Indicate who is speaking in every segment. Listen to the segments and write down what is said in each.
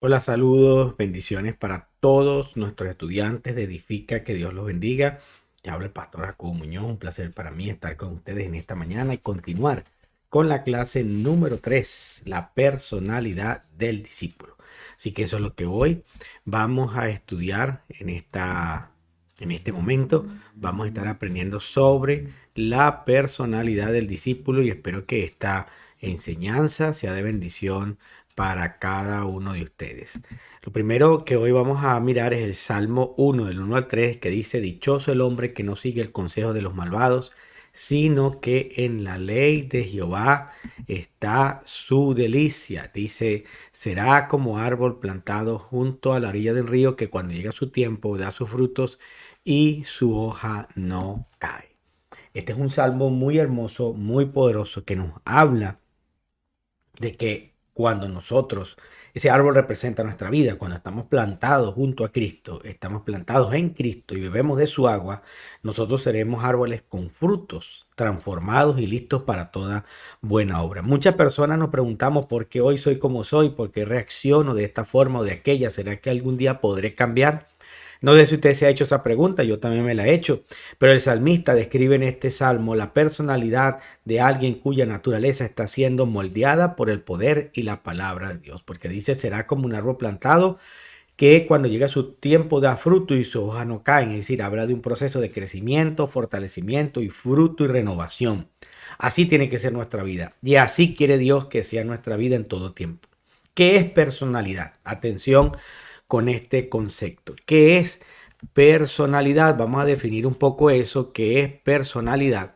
Speaker 1: Hola, saludos, bendiciones para todos nuestros estudiantes de Edifica, que Dios los bendiga. Te habla el pastor Jacobo Muñoz, un placer para mí estar con ustedes en esta mañana y continuar con la clase número 3, la personalidad del discípulo. Así que eso es lo que hoy vamos a estudiar en este momento. Vamos a estar aprendiendo sobre la personalidad del discípulo y espero que esta enseñanza sea de bendición para cada uno de ustedes. Lo primero que hoy vamos a mirar es el Salmo 1, del 1 al 3, que dice: Dichoso el hombre que no sigue el consejo de los malvados, sino que en la ley de Jehová está su delicia. Dice: será como árbol plantado junto a la orilla del río, que cuando llega su tiempo da sus frutos y su hoja no cae. Este es un salmo muy hermoso, muy poderoso, que nos habla de que cuando nosotros, ese árbol representa nuestra vida, cuando estamos plantados junto a Cristo, estamos plantados en Cristo y bebemos de su agua, nosotros seremos árboles con frutos transformados y listos para toda buena obra. Muchas personas nos preguntamos por qué hoy soy como soy, por qué reacciono de esta forma o de aquella, ¿será que algún día podré cambiar? No sé si usted se ha hecho esa pregunta, yo también me la he hecho, pero el salmista describe en este salmo la personalidad de alguien cuya naturaleza está siendo moldeada por el poder y la palabra de Dios, porque dice: será como un árbol plantado que cuando llega su tiempo da fruto y sus hojas no caen. Es decir, habla de un proceso de crecimiento, fortalecimiento y fruto y renovación. Así tiene que ser nuestra vida y así quiere Dios que sea nuestra vida en todo tiempo. ¿Qué es personalidad? Atención con este concepto. ¿Qué es personalidad? Vamos a definir un poco eso, qué es personalidad.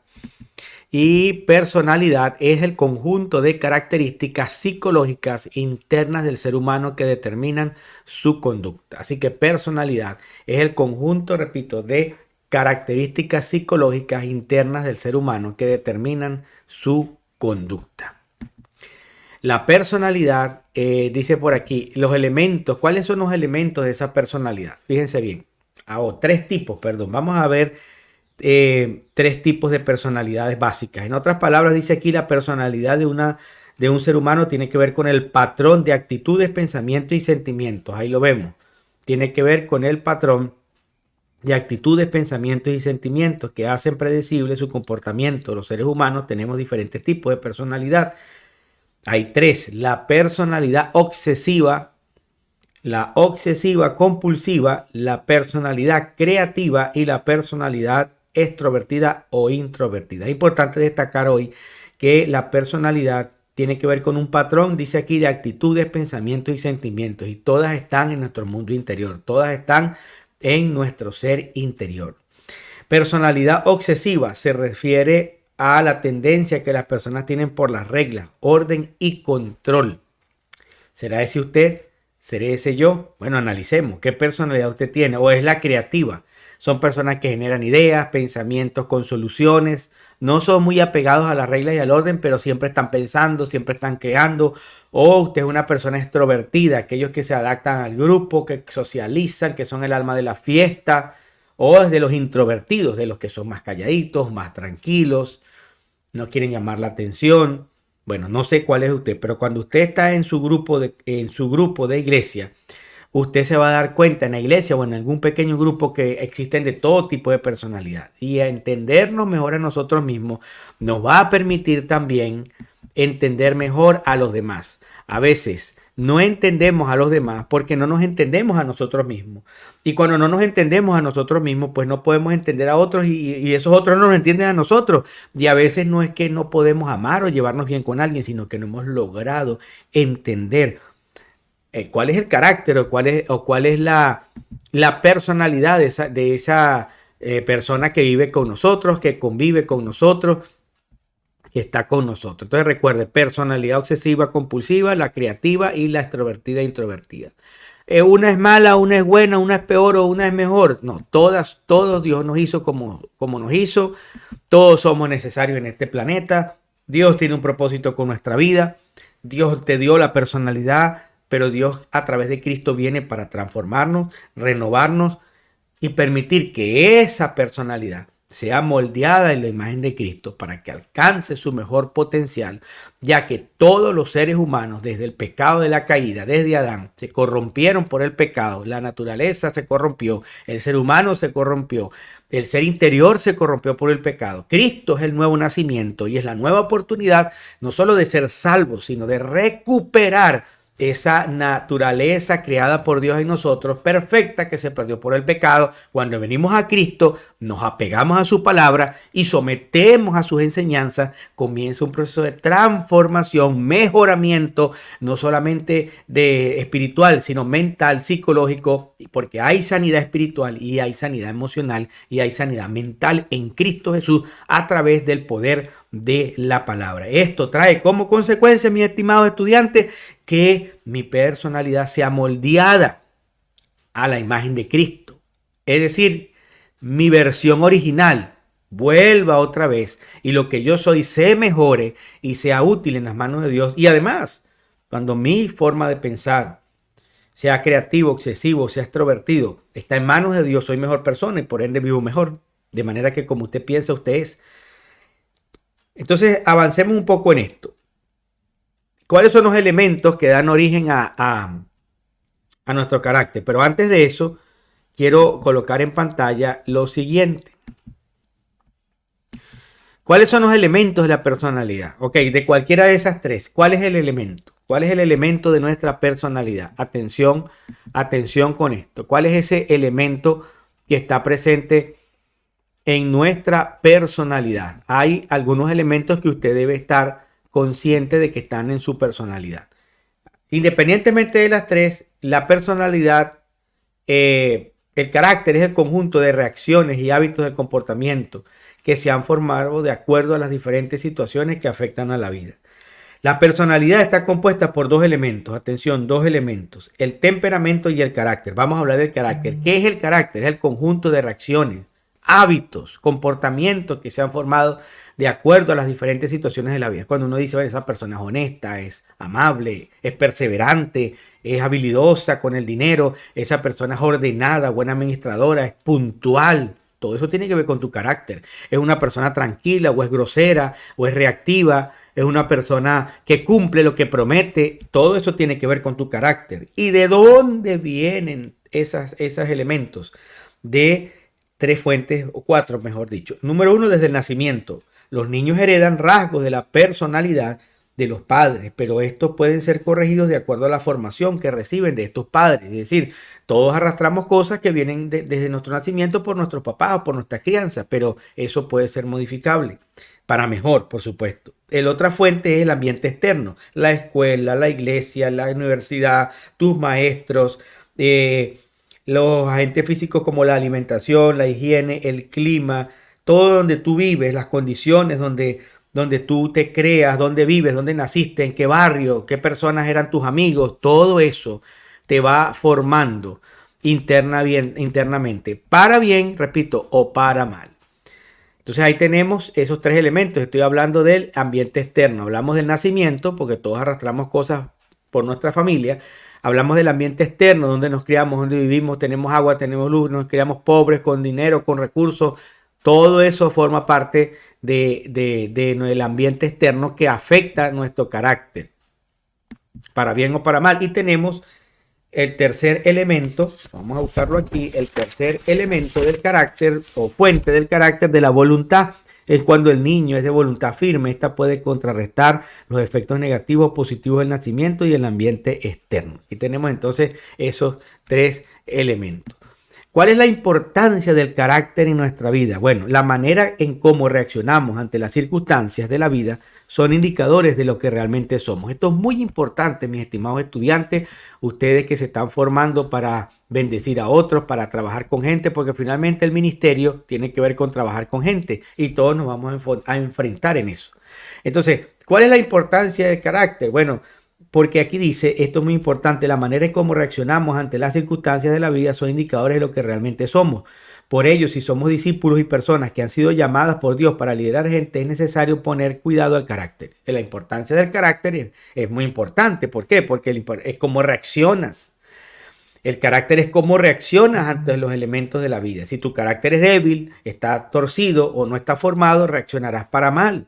Speaker 1: Y personalidad es el conjunto de características psicológicas internas del ser humano que determinan su conducta. Así que personalidad es el conjunto, repito, de características psicológicas internas del ser humano que determinan su conducta. La personalidad, dice por aquí, los elementos. ¿Cuáles son los elementos de esa personalidad? Fíjense bien. Tres tipos, perdón. Vamos a ver tres tipos de personalidades básicas. En otras palabras, dice aquí: la personalidad de un ser humano tiene que ver con el patrón de actitudes, pensamientos y sentimientos. Ahí lo vemos. Tiene que ver con el patrón de actitudes, pensamientos y sentimientos que hacen predecible su comportamiento. Los seres humanos tenemos diferentes tipos de personalidad. Hay tres: la personalidad obsesiva, la obsesiva compulsiva, la personalidad creativa y la personalidad extrovertida o introvertida. Es importante destacar hoy que la personalidad tiene que ver con un patrón, dice aquí, de actitudes, pensamientos y sentimientos, y todas están en nuestro mundo interior, todas están en nuestro ser interior. Personalidad obsesiva se refiere a la tendencia que las personas tienen por las reglas, orden y control. ¿Será ese usted? ¿Seré ese yo? Bueno, analicemos qué personalidad usted tiene. ¿O es la creativa? Son personas que generan ideas, pensamientos con soluciones. No son muy apegados a las reglas y al orden, pero siempre están pensando, siempre están creando. O usted es una persona extrovertida, aquellos que se adaptan al grupo, que socializan, que son el alma de la fiesta. O es de los introvertidos, de los que son más calladitos, más tranquilos, no quieren llamar la atención. Bueno, no sé cuál es usted, pero cuando usted está en su grupo de iglesia, usted se va a dar cuenta en la iglesia o en algún pequeño grupo que existen de todo tipo de personalidad. Y a entendernos mejor a nosotros mismos nos va a permitir también entender mejor a los demás. A veces no entendemos a los demás porque no nos entendemos a nosotros mismos. Y cuando no nos entendemos a nosotros mismos, pues no podemos entender a otros y esos otros no nos entienden a nosotros. Y a veces no es que no podemos amar o llevarnos bien con alguien, sino que no hemos logrado entender cuál es el carácter o cuál es la personalidad de esa persona que vive con nosotros, que convive con nosotros, que está con nosotros. Entonces recuerde: personalidad obsesiva, compulsiva, la creativa y la extrovertida e introvertida. Una es mala, una es buena, una es peor o una es mejor. No, todos Dios nos hizo como nos hizo. Todos somos necesarios en este planeta. Dios tiene un propósito con nuestra vida. Dios te dio la personalidad, pero Dios a través de Cristo viene para transformarnos, renovarnos y permitir que esa personalidad sea moldeada en la imagen de Cristo para que alcance su mejor potencial, ya que todos los seres humanos, desde el pecado de la caída, desde Adán, se corrompieron por el pecado, la naturaleza se corrompió, el ser humano se corrompió, el ser interior se corrompió por el pecado. Cristo es el nuevo nacimiento y es la nueva oportunidad no solo de ser salvos, sino de recuperar esa naturaleza creada por Dios en nosotros, perfecta, que se perdió por el pecado. Cuando venimos a Cristo, nos apegamos a su palabra y sometemos a sus enseñanzas, comienza un proceso de transformación, mejoramiento, no solamente de espiritual, sino mental, psicológico, porque hay sanidad espiritual y hay sanidad emocional y hay sanidad mental en Cristo Jesús a través del poder de la palabra. Esto trae como consecuencia, mis estimados estudiantes, que mi personalidad sea moldeada a la imagen de Cristo. Es decir, mi versión original vuelva otra vez y lo que yo soy se mejore y sea útil en las manos de Dios. Y además, cuando mi forma de pensar, sea creativo, excesivo, sea extrovertido, está en manos de Dios, soy mejor persona y por ende vivo mejor. De manera que como usted piensa, usted es. Entonces, avancemos un poco en esto. ¿Cuáles son los elementos que dan origen a nuestro carácter? Pero antes de eso, quiero colocar en pantalla lo siguiente. ¿Cuáles son los elementos de la personalidad? Ok, de cualquiera de esas tres, ¿cuál es el elemento? ¿Cuál es el elemento de nuestra personalidad? Atención, atención con esto. ¿Cuál es ese elemento que está presente en nuestra personalidad? Hay algunos elementos que usted debe estar consciente de que están en su personalidad. Independientemente de las tres, la personalidad, el carácter es el conjunto de reacciones y hábitos de comportamiento que se han formado de acuerdo a las diferentes situaciones que afectan a la vida. La personalidad está compuesta por dos elementos, atención, dos elementos, el temperamento y el carácter. Vamos a hablar del carácter. ¿Qué es el carácter? Es el conjunto de reacciones, hábitos, comportamientos que se han formado de acuerdo a las diferentes situaciones de la vida. Cuando uno dice, bueno, esa persona es honesta, es amable, es perseverante, es habilidosa con el dinero, esa persona es ordenada, buena administradora, es puntual. Todo eso tiene que ver con tu carácter. Es una persona tranquila o es grosera o es reactiva. Es una persona que cumple lo que promete. Todo eso tiene que ver con tu carácter. ¿Y de dónde vienen esos elementos? De tres fuentes, o cuatro mejor dicho. Número uno, desde el nacimiento. Los niños heredan rasgos de la personalidad de los padres, pero estos pueden ser corregidos de acuerdo a la formación que reciben de estos padres. Es decir, todos arrastramos cosas que vienen desde nuestro nacimiento por nuestros papás o por nuestra crianza, pero eso puede ser modificable para mejor, por supuesto. La otra fuente es el ambiente externo, la escuela, la iglesia, la universidad, tus maestros, los agentes físicos como la alimentación, la higiene, el clima, todo donde tú vives, las condiciones donde tú te creas, dónde vives, dónde naciste, en qué barrio, qué personas eran tus amigos, todo eso te va formando internamente, para bien, repito, o para mal. Entonces ahí tenemos esos tres elementos. Estoy hablando del ambiente externo, hablamos del nacimiento, porque todos arrastramos cosas por nuestra familia. Hablamos del ambiente externo, donde nos criamos, donde vivimos, tenemos agua, tenemos luz, nos criamos pobres, con dinero, con recursos. Todo eso forma parte del ambiente externo que afecta nuestro carácter, para bien o para mal. Y tenemos el tercer elemento, vamos a buscarlo aquí, el tercer elemento del carácter o fuente del carácter, de la voluntad. Es cuando el niño es de voluntad firme. Esta puede contrarrestar los efectos negativos o positivos del nacimiento y el ambiente externo. Y tenemos entonces esos tres elementos. ¿Cuál es la importancia del carácter en nuestra vida? Bueno, la manera en cómo reaccionamos ante las circunstancias de la vida son indicadores de lo que realmente somos. Esto es muy importante, mis estimados estudiantes, ustedes que se están formando para bendecir a otros, para trabajar con gente, porque finalmente el ministerio tiene que ver con trabajar con gente y todos nos vamos a enfrentar en eso. Entonces, ¿cuál es la importancia del carácter? Bueno, porque aquí dice, esto es muy importante, la manera en cómo reaccionamos ante las circunstancias de la vida son indicadores de lo que realmente somos. Por ello, si somos discípulos y personas que han sido llamadas por Dios para liderar gente, es necesario poner cuidado al carácter. La importancia del carácter es muy importante. ¿Por qué? Porque es cómo reaccionas. El carácter es cómo reaccionas ante los elementos de la vida. Si tu carácter es débil, está torcido o no está formado, reaccionarás para mal.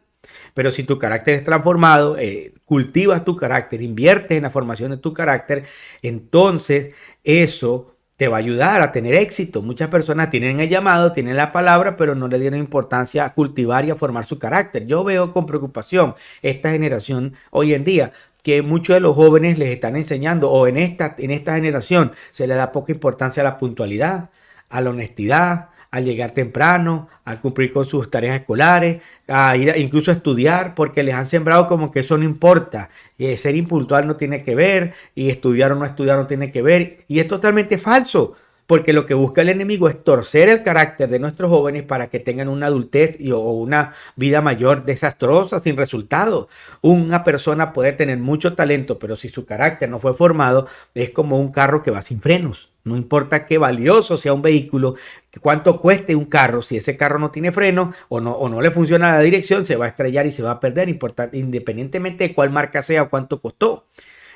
Speaker 1: Pero si tu carácter es transformado, cultivas tu carácter, inviertes en la formación de tu carácter, entonces eso te va a ayudar a tener éxito. Muchas personas tienen el llamado, tienen la palabra, pero no le dieron importancia a cultivar y a formar su carácter. Yo veo con preocupación esta generación hoy en día, que muchos de los jóvenes les están enseñando, o en esta generación se le da poca importancia a la puntualidad, a la honestidad, al llegar temprano, al cumplir con sus tareas escolares, a ir incluso a estudiar, porque les han sembrado como que eso no importa. Ser impuntual no tiene que ver, y estudiar o no estudiar no tiene que ver, y es totalmente falso. Porque lo que busca el enemigo es torcer el carácter de nuestros jóvenes para que tengan una adultez o una vida mayor desastrosa, sin resultados. Una persona puede tener mucho talento, pero si su carácter no fue formado, es como un carro que va sin frenos. No importa qué valioso sea un vehículo, cuánto cueste un carro, si ese carro no tiene freno o no le funciona la dirección, se va a estrellar y se va a perder, independientemente de cuál marca sea o cuánto costó.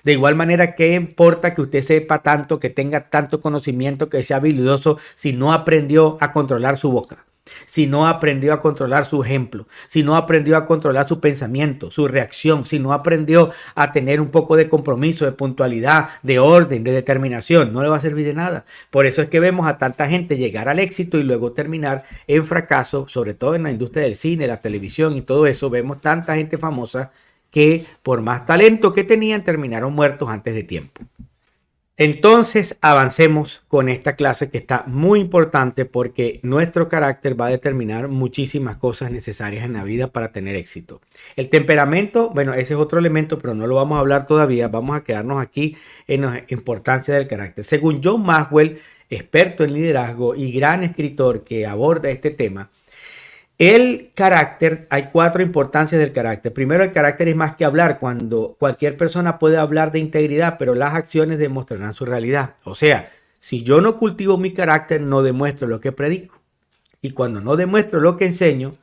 Speaker 1: De igual manera, ¿qué importa que usted sepa tanto, que tenga tanto conocimiento, que sea habilidoso, si no aprendió a controlar su boca? Si no aprendió a controlar su ejemplo, si no aprendió a controlar su pensamiento, su reacción, si no aprendió a tener un poco de compromiso, de puntualidad, de orden, de determinación, no le va a servir de nada. Por eso es que vemos a tanta gente llegar al éxito y luego terminar en fracaso, sobre todo en la industria del cine, la televisión y todo eso. Vemos tanta gente famosa que por más talento que tenían terminaron muertos antes de tiempo. Entonces avancemos con esta clase que está muy importante porque nuestro carácter va a determinar muchísimas cosas necesarias en la vida para tener éxito. El temperamento, bueno, ese es otro elemento, pero no lo vamos a hablar todavía. Vamos a quedarnos aquí en la importancia del carácter. Según John Maxwell, experto en liderazgo y gran escritor que aborda este tema, el carácter, hay 4 importancias del carácter. Primero, el carácter es más que hablar. Cuando cualquier persona puede hablar de integridad, pero las acciones demostrarán su realidad. O sea, si yo no cultivo mi carácter, no demuestro lo que predico. Y cuando no demuestro lo que enseño,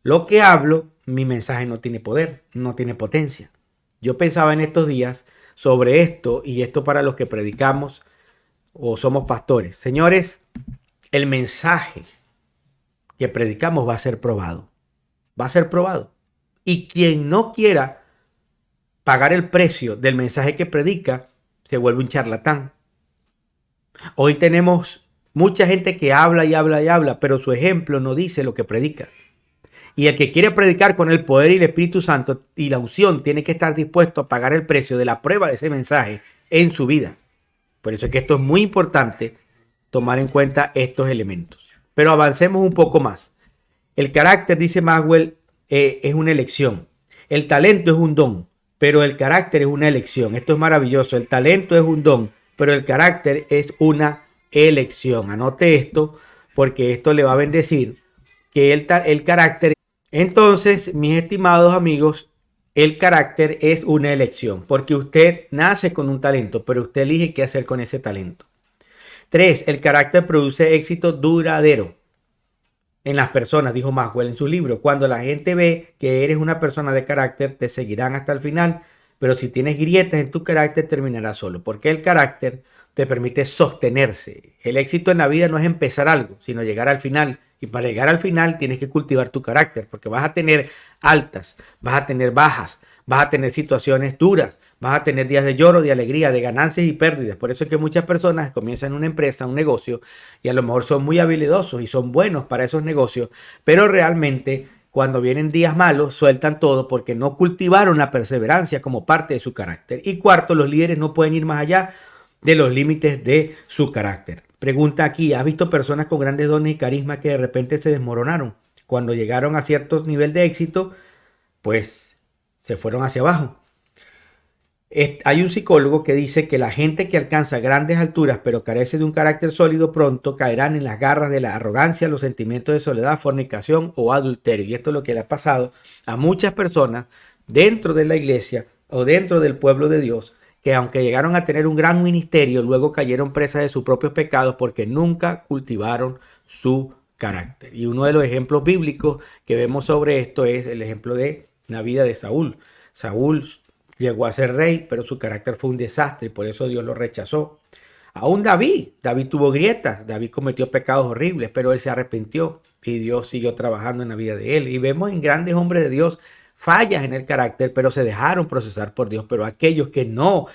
Speaker 1: lo que hablo, mi mensaje no tiene poder, no tiene potencia. Yo pensaba en estos días sobre esto, y esto para los que predicamos o somos pastores. Señores, el mensaje que predicamos va a ser probado. Va a ser probado. Y quien no quiera pagar el precio del mensaje que predica, se vuelve un charlatán. Hoy tenemos mucha gente que habla y habla y habla, pero su ejemplo no dice lo que predica. Y el que quiere predicar con el poder y el Espíritu Santo y la unción tiene que estar dispuesto a pagar el precio de la prueba de ese mensaje en su vida. Por eso es que esto es muy importante, tomar en cuenta estos elementos. Pero avancemos un poco más. El carácter, dice Maxwell, es una elección. El talento es un don, pero el carácter es una elección. Esto es maravilloso. El talento es un don, pero el carácter es una elección. Anote esto porque esto le va a bendecir que el carácter. Entonces, mis estimados amigos, el carácter es una elección porque usted nace con un talento, pero usted elige qué hacer con ese talento. 3. El carácter produce éxito duradero en las personas, dijo Maxwell en su libro. Cuando la gente ve que eres una persona de carácter, te seguirán hasta el final, pero si tienes grietas en tu carácter, terminarás solo, porque el carácter te permite sostenerse. El éxito en la vida no es empezar algo, sino llegar al final. Y para llegar al final tienes que cultivar tu carácter, porque vas a tener altas, vas a tener bajas, vas a tener situaciones duras, vas a tener días de lloro, de alegría, de ganancias y pérdidas. Por eso es que muchas personas comienzan una empresa, un negocio, y a lo mejor son muy habilidosos y son buenos para esos negocios, pero realmente cuando vienen días malos sueltan todo porque no cultivaron la perseverancia como parte de su carácter. Y 4, los líderes no pueden ir más allá de los límites de su carácter. Pregunta aquí, ¿has visto personas con grandes dones y carisma que de repente se desmoronaron? Cuando llegaron a cierto nivel de éxito, pues se fueron hacia abajo. Hay un psicólogo que dice que la gente que alcanza grandes alturas pero carece de un carácter sólido pronto caerán en las garras de la arrogancia, los sentimientos de soledad, fornicación o adulterio. Y esto es lo que le ha pasado a muchas personas dentro de la iglesia o dentro del pueblo de Dios, que aunque llegaron a tener un gran ministerio, luego cayeron presas de sus propios pecados porque nunca cultivaron su carácter. Y uno de los ejemplos bíblicos que vemos sobre esto es el ejemplo de la vida de Saúl. Saúl llegó a ser rey, pero su carácter fue un desastre y por eso Dios lo rechazó. Aún David tuvo grietas, David cometió pecados horribles, pero él se arrepintió y Dios siguió trabajando en la vida de él. Y vemos en grandes hombres de Dios fallas en el carácter, pero se dejaron procesar por Dios. Pero aquellos que no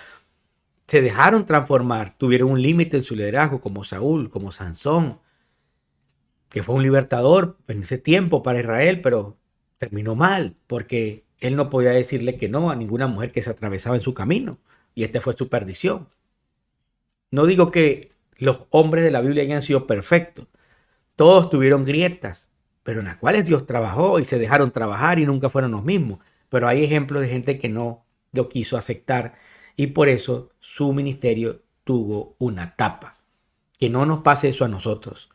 Speaker 1: se dejaron transformar, tuvieron un límite en su liderazgo, como Saúl, como Sansón, que fue un libertador en ese tiempo para Israel, pero terminó mal, porque él no podía decirle que no a ninguna mujer que se atravesaba en su camino, y esta fue su perdición. No digo que los hombres de la Biblia hayan sido perfectos, todos tuvieron grietas, pero en las cuales Dios trabajó y se dejaron trabajar y nunca fueron los mismos. Pero hay ejemplos de gente que no lo quiso aceptar y por eso su ministerio tuvo una tapa. Que no nos pase eso a nosotros.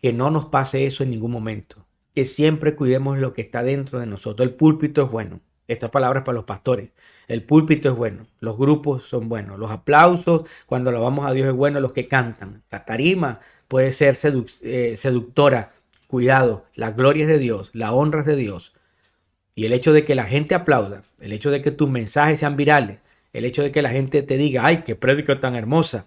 Speaker 1: Que no nos pase eso en ningún momento. Que siempre cuidemos lo que está dentro de nosotros. El púlpito es bueno. Estas palabras para los pastores. El púlpito es bueno. Los grupos son buenos. Los aplausos cuando alabamos a Dios es bueno. Los que cantan. La tarima puede ser seductora. Cuidado. La gloria es de Dios. La honra es de Dios. Y el hecho de que la gente aplauda. El hecho de que tus mensajes sean virales. El hecho de que la gente te diga, ay, qué prédica tan hermosa.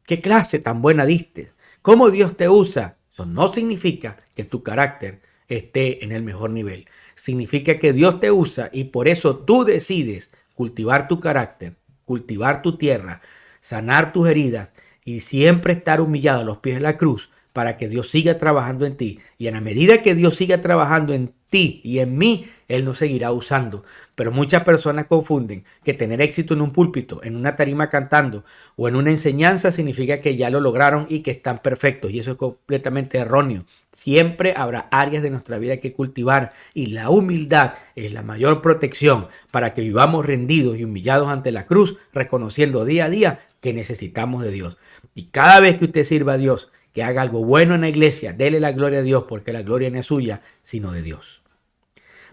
Speaker 1: Qué clase tan buena diste. Cómo Dios te usa. Eso no significa que tu carácter esté en el mejor nivel. Significa que Dios te usa y por eso tú decides cultivar tu carácter, cultivar tu tierra, sanar tus heridas y siempre estar humillado a los pies de la cruz para que Dios siga trabajando en ti. Y en la medida que Dios siga trabajando en ti y en mí, Él nos seguirá usando. Pero muchas personas confunden que tener éxito en un púlpito, en una tarima cantando o en una enseñanza significa que ya lo lograron y que están perfectos. Y eso es completamente erróneo. Siempre habrá áreas de nuestra vida que cultivar y la humildad es la mayor protección para que vivamos rendidos y humillados ante la cruz, reconociendo día a día que necesitamos de Dios. Y cada vez que usted sirva a Dios, que haga algo bueno en la iglesia, dele la gloria a Dios, porque la gloria no es suya, sino de Dios.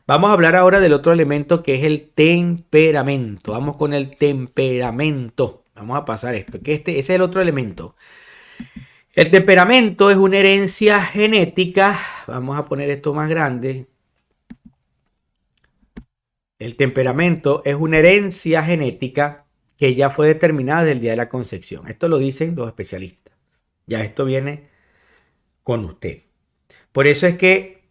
Speaker 1: Vamos a hablar ahora del otro elemento que es el temperamento. Vamos con el temperamento. Vamos a pasar esto, que ese es el otro elemento. El temperamento es una herencia genética. Vamos a poner esto más grande. El temperamento es una herencia genética que ya fue determinada desde el día de la concepción. Esto lo dicen los especialistas. Ya esto viene con usted. Por eso es que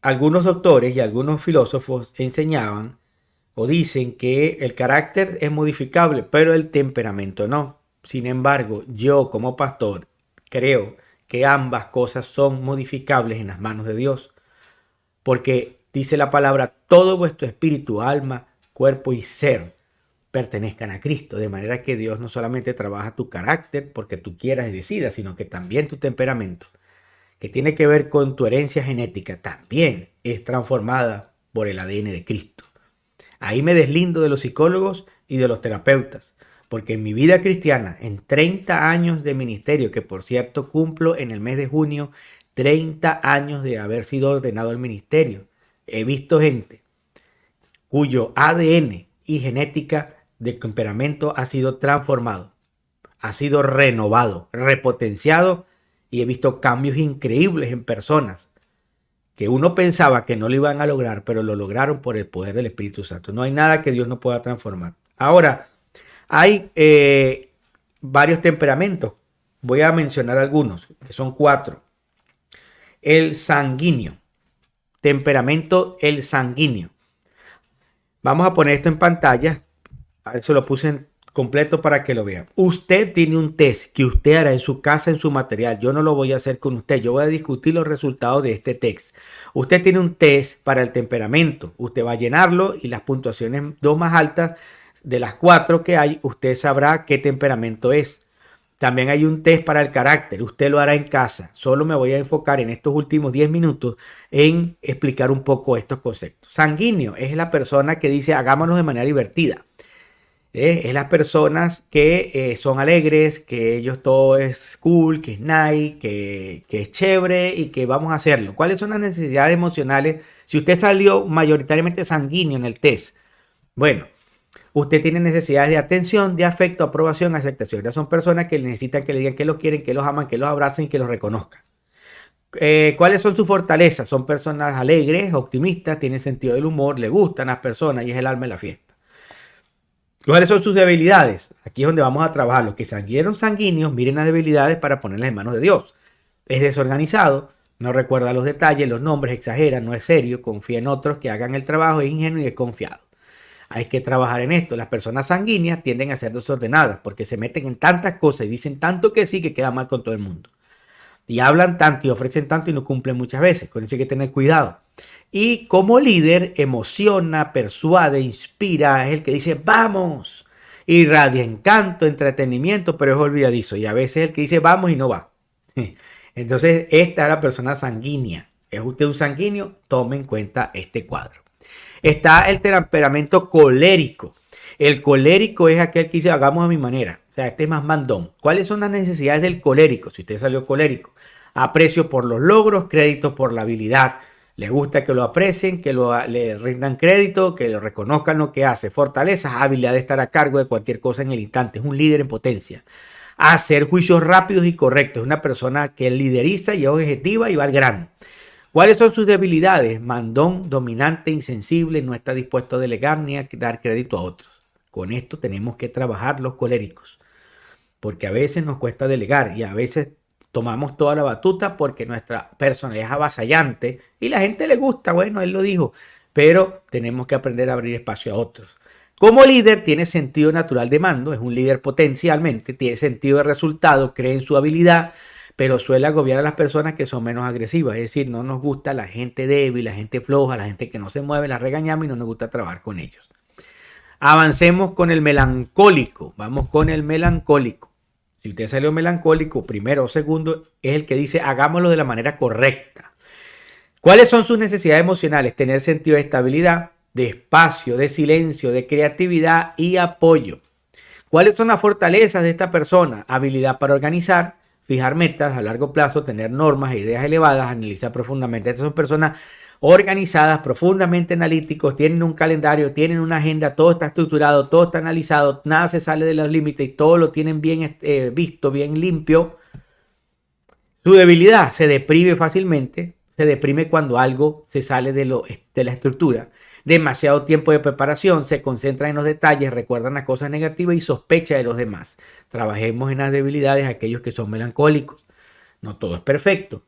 Speaker 1: algunos doctores y algunos filósofos enseñaban o dicen que el carácter es modificable, pero el temperamento no. Sin embargo, yo como pastor creo que ambas cosas son modificables en las manos de Dios. Porque dice la palabra, todo vuestro espíritu, alma, cuerpo y ser pertenezcan a Cristo. De manera que Dios no solamente trabaja tu carácter porque tú quieras y decidas, sino que también tu temperamento, que tiene que ver con tu herencia genética, también es transformada por el ADN de Cristo. Ahí me deslindo de los psicólogos y de los terapeutas, porque en mi vida cristiana, en 30 años de ministerio, que por cierto cumplo en el mes de junio, 30 años de haber sido ordenado al ministerio, he visto gente cuyo ADN y genética de temperamento ha sido transformado, ha sido renovado, repotenciado, y he visto cambios increíbles en personas que uno pensaba que no lo iban a lograr, pero lo lograron por el poder del Espíritu Santo. No hay nada que Dios no pueda transformar. Ahora, hay varios temperamentos. Voy a mencionar algunos, que son 4. El sanguíneo. Temperamento, el sanguíneo. Vamos a poner esto en pantalla. Eso lo puse en completo para que lo vean. Usted tiene un test que usted hará en su casa, en su material. Yo no lo voy a hacer con usted. Yo voy a discutir los resultados de este test. Usted tiene un test para el temperamento. Usted va a llenarlo y las puntuaciones 2 más altas de las 4 que hay, usted sabrá qué temperamento es. También hay un test para el carácter. Usted lo hará en casa. Solo me voy a enfocar en estos últimos 10 minutos en explicar un poco estos conceptos. Sanguíneo es la persona que dice hagámonos de manera divertida. Es las personas que son alegres, que ellos todo es cool, que es nice, que es chévere y que vamos a hacerlo. ¿Cuáles son las necesidades emocionales? Si usted salió mayoritariamente sanguíneo en el test, bueno, usted tiene necesidades de atención, de afecto, aprobación, aceptación. Ya son personas que necesitan que le digan que los quieren, que los aman, que los abracen, que los reconozcan. ¿Cuáles son sus fortalezas? Son personas alegres, optimistas, tienen sentido del humor, le gustan las personas y es el alma de la fiesta. ¿Cuáles son sus debilidades? Aquí es donde vamos a trabajar. Los que salieron sanguíneos, miren las debilidades para ponerlas en manos de Dios. Es desorganizado, no recuerda los detalles, los nombres, exagera, no es serio, confía en otros que hagan el trabajo, es ingenuo y desconfiado. Hay que trabajar en esto. Las personas sanguíneas tienden a ser desordenadas porque se meten en tantas cosas y dicen tanto que sí que queda mal con todo el mundo. Y hablan tanto y ofrecen tanto y no cumplen muchas veces. Con eso hay que tener cuidado. Y como líder emociona, persuade, inspira. Es el que dice vamos. Irradia encanto, entretenimiento, pero es olvidadizo. Y a veces es el que dice vamos y no va. Entonces esta es la persona sanguínea. ¿Es usted un sanguíneo? Tome en cuenta este cuadro. Está el temperamento colérico. El colérico es aquel que dice hagamos a mi manera. O sea, este es más mandón. ¿Cuáles son las necesidades del colérico? Si usted salió colérico. Aprecio por los logros, crédito por la habilidad. Le gusta que lo aprecien, que le rindan crédito, que lo reconozcan lo que hace. Fortalezas, habilidad de estar a cargo de cualquier cosa en el instante. Es un líder en potencia. Hacer juicios rápidos y correctos. Es una persona que es lideriza y es objetiva y va al grano. ¿Cuáles son sus debilidades? Mandón, dominante, insensible, no está dispuesto a delegar ni a dar crédito a otros. Con esto tenemos que trabajar los coléricos, porque a veces nos cuesta delegar y a veces tomamos toda la batuta porque nuestra personalidad es avasallante y la gente le gusta, bueno, él lo dijo, pero tenemos que aprender a abrir espacio a otros. Como líder tiene sentido natural de mando, es un líder potencialmente, tiene sentido de resultado, cree en su habilidad, pero suele agobiar a las personas que son menos agresivas. Es decir, no nos gusta la gente débil, la gente floja, la gente que no se mueve, la regañamos y no nos gusta trabajar con ellos. Avancemos con el melancólico. Vamos con el melancólico. Si usted salió melancólico, primero o segundo, es el que dice hagámoslo de la manera correcta. ¿Cuáles son sus necesidades emocionales? Tener sentido de estabilidad, de espacio, de silencio, de creatividad y apoyo. ¿Cuáles son las fortalezas de esta persona? Habilidad para organizar, fijar metas a largo plazo, tener normas e ideas elevadas, analizar profundamente. Estas son personas organizadas, profundamente analíticos, tienen un calendario, tienen una agenda, todo está estructurado, todo está analizado, nada se sale de los límites y todo lo tienen bien visto, bien limpio. Su debilidad, se deprime fácilmente, se deprime cuando algo se sale de la estructura. Demasiado tiempo de preparación, se concentra en los detalles, recuerdan las cosas negativas y sospecha de los demás. Trabajemos en las debilidades aquellos que son melancólicos. No todo es perfecto.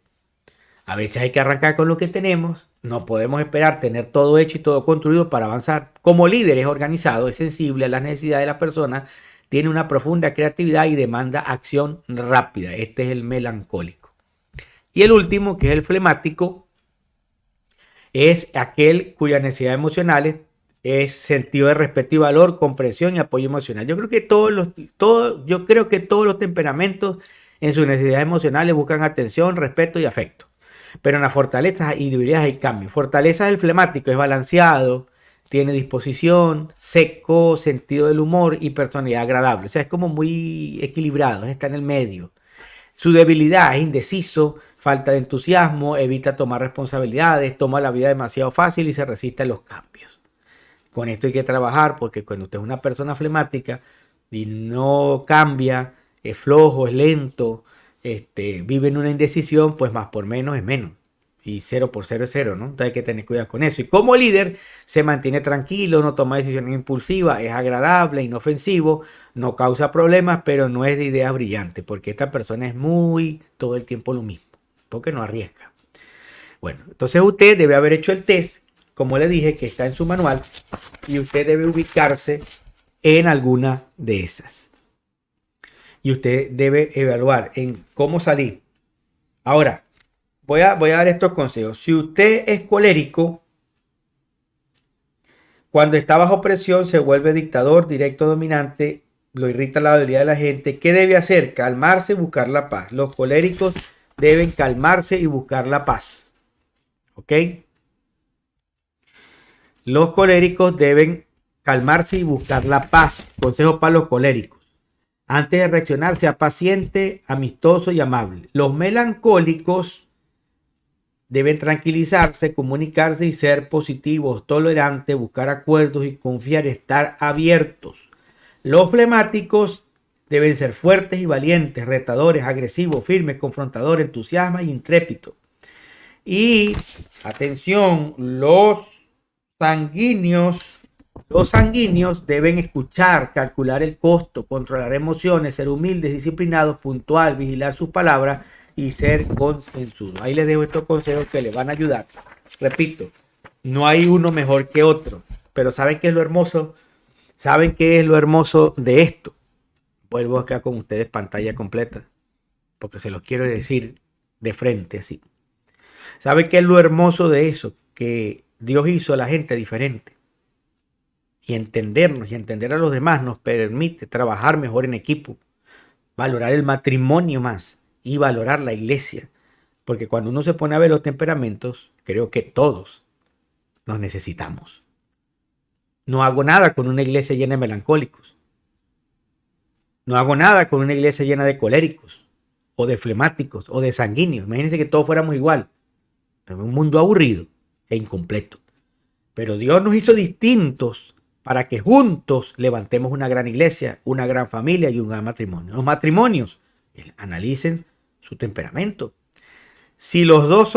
Speaker 1: A veces hay que arrancar con lo que tenemos. No podemos esperar tener todo hecho y todo construido para avanzar. Como líder es organizado, es sensible a las necesidades de las personas, tiene una profunda creatividad y demanda acción rápida. Este es el melancólico. Y el último, que es el flemático, es aquel cuyas necesidades emocionales es sentido de respeto y valor, comprensión y apoyo emocional. Yo creo que todos los temperamentos en sus necesidades emocionales buscan atención, respeto y afecto. Pero en las fortalezas y debilidades hay cambios. Fortaleza del flemático es balanceado, tiene disposición, seco, sentido del humor y personalidad agradable. O sea, es como muy equilibrado, está en el medio. Su debilidad es indeciso, falta de entusiasmo, evita tomar responsabilidades, toma la vida demasiado fácil y se resiste a los cambios. Con esto hay que trabajar porque cuando usted es una persona flemática y no cambia, es flojo, es lento, vive en una indecisión, pues más por menos es menos. Y 0 por 0 es 0, ¿no? Entonces hay que tener cuidado con eso. Y como líder se mantiene tranquilo, no toma decisiones impulsivas, es agradable, inofensivo, no causa problemas, pero no es de ideas brillantes, porque esta persona es muy todo el tiempo lo mismo, porque no arriesga. Bueno, entonces usted debe haber hecho el test, como le dije, que está en su manual, y usted debe ubicarse en alguna de esas. Y usted debe evaluar en cómo salir. Ahora, voy a dar estos consejos. Si usted es colérico, cuando está bajo presión se vuelve dictador, directo, dominante, lo irrita la debilidad de la gente. ¿Qué debe hacer? Calmarse y buscar la paz. Los coléricos deben calmarse y buscar la paz. ¿Ok? Los coléricos deben calmarse y buscar la paz. Consejo para los coléricos. Antes de reaccionar, sea paciente, amistoso y amable. Los melancólicos deben tranquilizarse, comunicarse y ser positivos, tolerantes, buscar acuerdos y confiar, estar abiertos. Los flemáticos deben ser fuertes y valientes, retadores, agresivos, firmes, confrontadores, entusiastas y intrépidos. Y, atención, los sanguíneos Los sanguíneos deben escuchar, calcular el costo, controlar emociones, ser humildes, disciplinados, puntual, vigilar sus palabras y ser consensuados. Ahí les dejo estos consejos que les van a ayudar. Repito, no hay uno mejor que otro, pero ¿saben qué es lo hermoso? ¿Saben qué es lo hermoso de esto? Vuelvo acá con ustedes pantalla completa, porque se los quiero decir de frente así. ¿Saben qué es lo hermoso de eso? Que Dios hizo a la gente diferente. Y entendernos y entender a los demás nos permite trabajar mejor en equipo, valorar el matrimonio más y valorar la iglesia. Porque cuando uno se pone a ver los temperamentos, creo que todos nos necesitamos. No hago nada con una iglesia llena de melancólicos. No hago nada con una iglesia llena de coléricos, o de flemáticos, o de sanguíneos. Imagínense que todos fuéramos igual. Es un mundo aburrido e incompleto. Pero Dios nos hizo distintos para que juntos levantemos una gran iglesia, una gran familia y un gran matrimonio. Los matrimonios, analicen su temperamento. Si los dos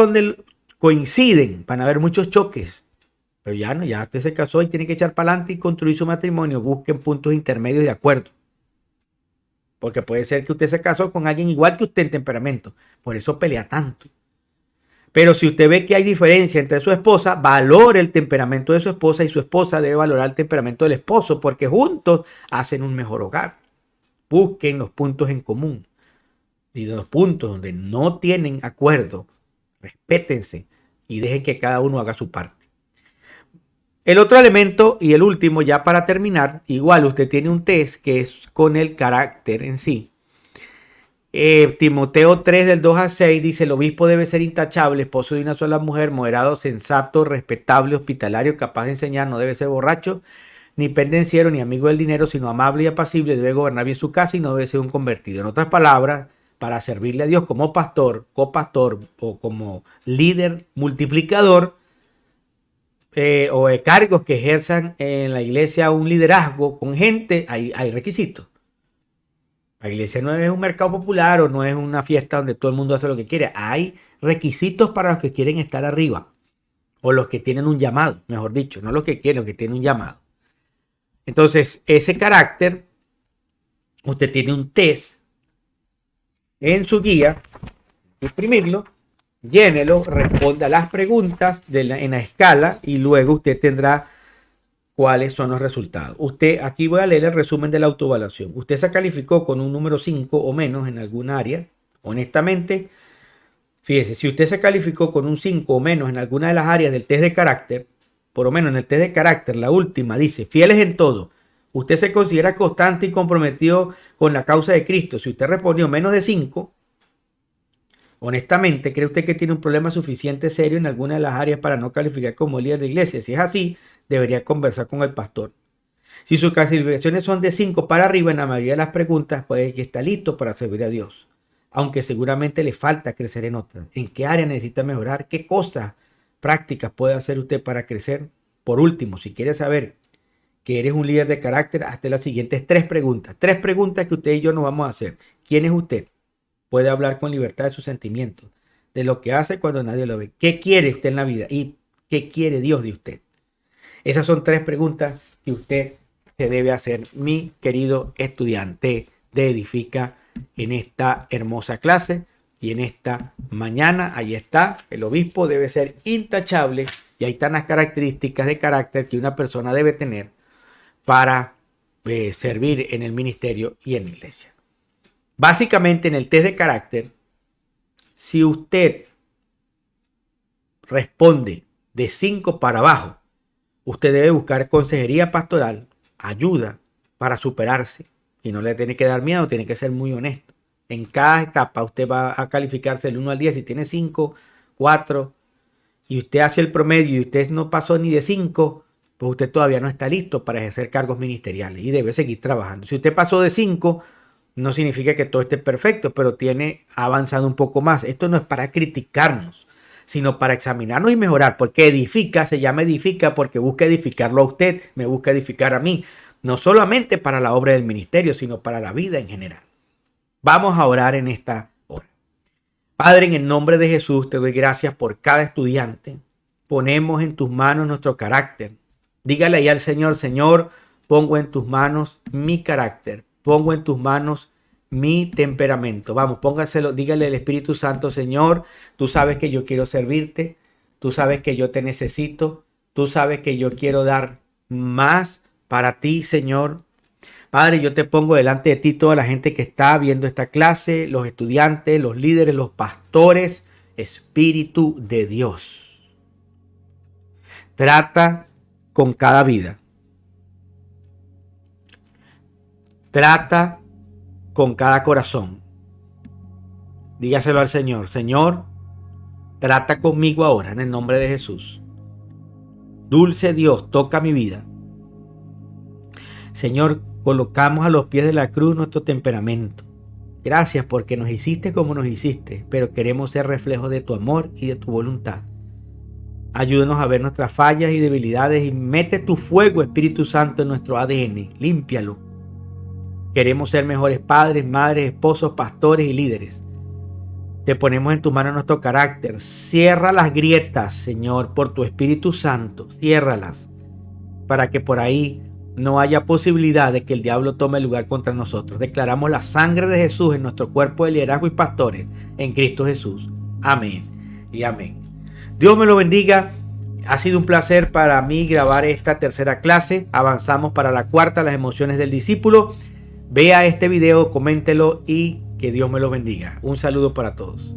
Speaker 1: coinciden, van a haber muchos choques. Pero ya no, ya usted se casó y tiene que echar para adelante y construir su matrimonio. Busquen puntos intermedios de acuerdo. Porque puede ser que usted se casó con alguien igual que usted en temperamento. Por eso pelea tanto. Pero si usted ve que hay diferencia entre su esposa, valore el temperamento de su esposa y su esposa debe valorar el temperamento del esposo porque juntos hacen un mejor hogar. Busquen los puntos en común y los puntos donde no tienen acuerdo, respétense y dejen que cada uno haga su parte. El otro elemento y el último ya para terminar, igual usted tiene un test que es con el carácter en sí. Timoteo 3 del 2 al 6 dice: el obispo debe ser intachable, esposo de una sola mujer, moderado, sensato, respetable, hospitalario, capaz de enseñar, no debe ser borracho, ni pendenciero, ni amigo del dinero, sino amable y apacible, debe gobernar bien su casa y no debe ser un convertido. En otras palabras, para servirle a Dios como pastor, copastor o como líder multiplicador o de cargos que ejerzan en la iglesia un liderazgo con gente, hay requisitos. La iglesia no es un mercado popular o no es una fiesta donde todo el mundo hace lo que quiere. Hay requisitos para los que quieren estar arriba o los que tienen un llamado, mejor dicho, no los que quieren, los que tienen un llamado. Entonces, ese carácter, usted tiene un test en su guía, imprimirlo, llénelo, responda a las preguntas en la escala y luego usted tendrá cuáles son los resultados. Aquí voy a leer el resumen de la autoevaluación. Usted se calificó con un número 5 o menos en alguna área. Honestamente, fíjese, si usted se calificó con un 5 o menos en alguna de las áreas del test de carácter, por lo menos en el test de carácter, la última dice, fieles en todo. Usted se considera constante y comprometido con la causa de Cristo. Si usted respondió menos de 5, honestamente, ¿cree usted que tiene un problema suficiente serio en alguna de las áreas para no calificar como líder de iglesia? Si es así, debería conversar con el pastor. Si sus calificaciones son de 5 para arriba en la mayoría de las preguntas, puede que está listo para servir a Dios. Aunque seguramente le falta crecer en otras. ¿En qué área necesita mejorar? ¿Qué cosas prácticas puede hacer usted para crecer? Por último, si quiere saber que eres un líder de carácter, hazte las siguientes 3 preguntas. 3 preguntas que usted y yo nos vamos a hacer. ¿Quién es usted? Puede hablar con libertad de sus sentimientos, de lo que hace cuando nadie lo ve. ¿Qué quiere usted en la vida? ¿Y qué quiere Dios de usted? Esas son 3 preguntas que usted se debe hacer, mi querido estudiante de Edifica, en esta hermosa clase y en esta mañana. Ahí está, el obispo debe ser intachable y ahí están las características de carácter que una persona debe tener para servir en el ministerio y en la iglesia. Básicamente en el test de carácter, si usted responde de 5 para abajo, usted debe buscar consejería pastoral, ayuda para superarse y no le tiene que dar miedo, tiene que ser muy honesto. En cada etapa usted va a calificarse del 1 al 10. Si tiene 5, 4 y usted hace el promedio y usted no pasó ni de 5, pues usted todavía no está listo para ejercer cargos ministeriales y debe seguir trabajando. Si usted pasó de 5, no significa que todo esté perfecto, pero ha avanzado un poco más. Esto no es para criticarnos, sino para examinarnos y mejorar, porque edifica, se llama edifica porque busca edificarlo a usted, me busca edificar a mí, no solamente para la obra del ministerio, sino para la vida en general. Vamos a orar en esta hora. Padre, en el nombre de Jesús, te doy gracias por cada estudiante. Ponemos en tus manos nuestro carácter, Dígale ahí al Señor, Señor, pongo en tus manos mi carácter, pongo en tus manos mi temperamento. Vamos, póngaselo, dígale al Espíritu Santo, Señor, tú sabes que yo quiero servirte, tú sabes que yo te necesito, tú sabes que yo quiero dar más para ti, Señor. Padre, yo te pongo delante de ti toda la gente que está viendo esta clase, los estudiantes, los líderes, los pastores. Espíritu de Dios, trata con cada vida. Trata con cada corazón. Dígaselo al Señor. Señor, trata conmigo ahora en el nombre de Jesús. Dulce Dios, toca mi vida. Señor, colocamos a los pies de la cruz nuestro temperamento. Gracias porque nos hiciste como nos hiciste, pero queremos ser reflejo de tu amor y de tu voluntad. Ayúdanos a ver nuestras fallas y debilidades y mete tu fuego, Espíritu Santo, en nuestro ADN. Límpialo. Queremos ser mejores padres, madres, esposos, pastores y líderes. Te ponemos en tu mano nuestro carácter. Cierra las grietas, Señor, por tu Espíritu Santo. Ciérralas para que por ahí no haya posibilidad de que el diablo tome lugar contra nosotros. Declaramos la sangre de Jesús en nuestro cuerpo de liderazgo y pastores en Cristo Jesús. Amén y amén. Dios me lo bendiga. Ha sido un placer para mí grabar esta tercera clase. Avanzamos para la cuarta, las emociones del discípulo. Vea este video, coméntelo y que Dios me lo bendiga. Un saludo para todos.